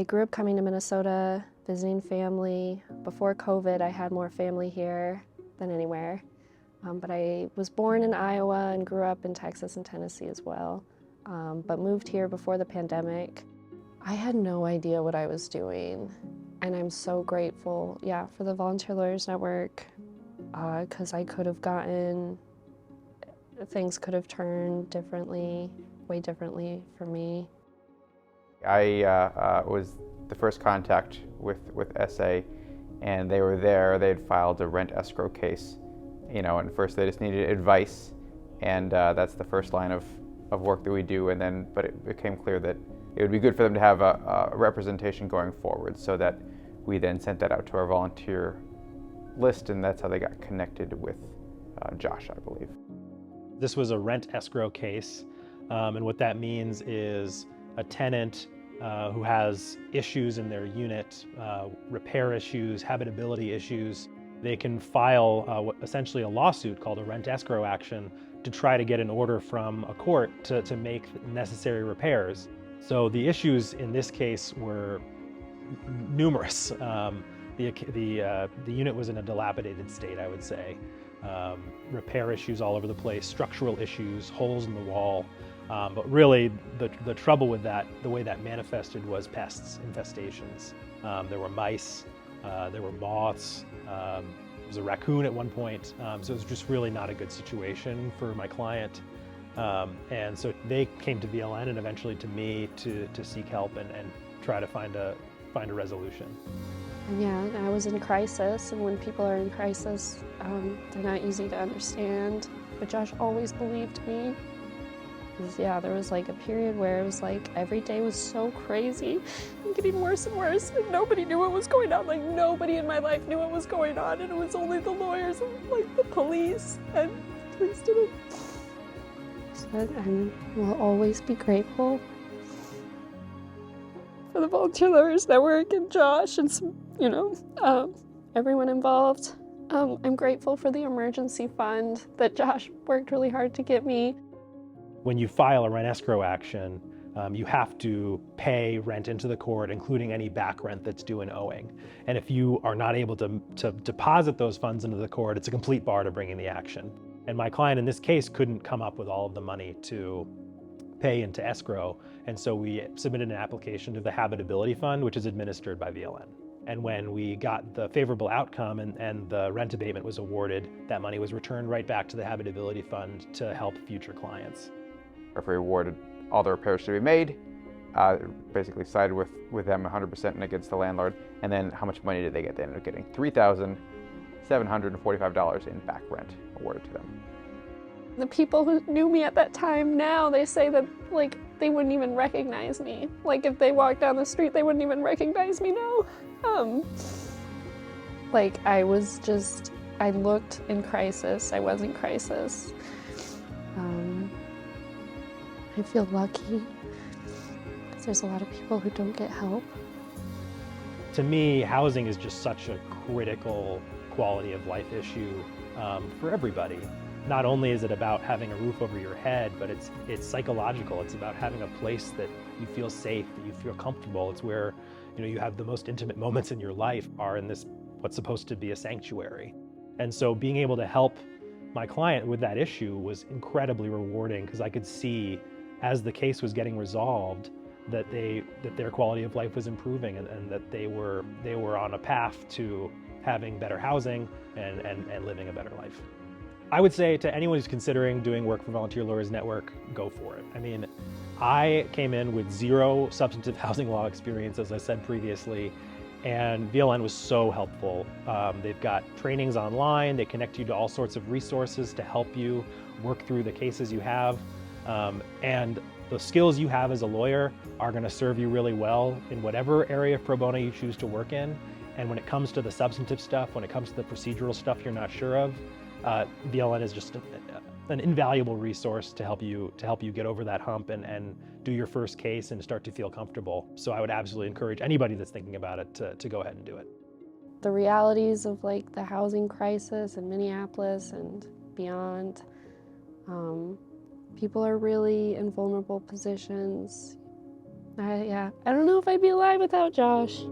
grew up coming to Minnesota, visiting family. Before COVID, I had more family here than anywhere. But I was born in Iowa and grew up in Texas and Tennessee as well, but moved here before the pandemic. I had no idea what I was doing, and I'm so grateful, for the Volunteer Lawyers Network, because I could have things could have turned differently, way differently for me. I was the first contact with SA, and they were there. They had filed a rent escrow case, and first they just needed advice, and that's the first line of work that we do. But it became clear that it would be good for them to have a representation going forward, so that we then sent that out to our volunteer list, and that's how they got connected with Josh, I believe. This was a rent escrow case, and what that means is a tenant who has issues in their unit, repair issues, habitability issues, they can file essentially a lawsuit called a rent escrow action to try to get an order from a court to make necessary repairs. So the issues in this case were numerous. The unit was in a dilapidated state, I would say. Repair issues all over the place, structural issues, holes in the wall. But really, the trouble with that, the way that manifested, was pests, infestations. There were mice, there were moths, there was a raccoon at one point. So it was just really not a good situation for my client. And so they came to VLN and eventually to me to seek help and try to find a resolution. And I was in crisis, and when people are in crisis, they're not easy to understand. But Josh always believed me. There was like a period where it was like every day was so crazy and getting worse and worse, and nobody knew what was going on. Like, nobody in my life knew what was going on, and it was only the lawyers and like the police, and the police didn't. So I will always be grateful for the Volunteer Lawyers Network and Josh and everyone involved. I'm grateful for the emergency fund that Josh worked really hard to get me. When you file a rent escrow action, you have to pay rent into the court, including any back rent that's due and owing. And if you are not able to deposit those funds into the court, it's a complete bar to bringing the action. And my client in this case couldn't come up with all of the money to pay into escrow. And so we submitted an application to the Habitability Fund, which is administered by VLN. And when we got the favorable outcome and the rent abatement was awarded, that money was returned right back to the Habitability Fund to help future clients. If we awarded all the repairs to be made, basically sided with them 100% and against the landlord, and then how much money did they get? They ended up getting $3,745 in back rent awarded to them. The people who knew me at that time now, they say that like they wouldn't even recognize me. Like if they walked down the street, they wouldn't even recognize me now. I looked in crisis. I was in crisis. I feel lucky because there's a lot of people who don't get help. To me, housing is just such a critical quality of life issue for everybody. Not only is it about having a roof over your head, but it's psychological. It's about having a place that you feel safe, that you feel comfortable. It's where you have the most intimate moments in your life are in this, what's supposed to be a sanctuary. And so being able to help my client with that issue was incredibly rewarding, because I could see as the case was getting resolved that their quality of life was improving, and that they were on a path to having better housing and living a better life. I would say to anyone who's considering doing work for Volunteer Lawyers Network, go for it. I mean, I came in with zero substantive housing law experience, as I said previously, and VLN was so helpful. They've got trainings online, they connect you to all sorts of resources to help you work through the cases you have, and the skills you have as a lawyer are going to serve you really well in whatever area of pro bono you choose to work in. And when it comes to the substantive stuff, when it comes to the procedural stuff you're not sure of, VLN is just an invaluable resource to help you get over that hump and do your first case and start to feel comfortable. So I would absolutely encourage anybody that's thinking about it to go ahead and do it. The realities of like the housing crisis in Minneapolis and beyond, people are really in vulnerable positions. Yeah. I don't know if I'd be alive without Josh.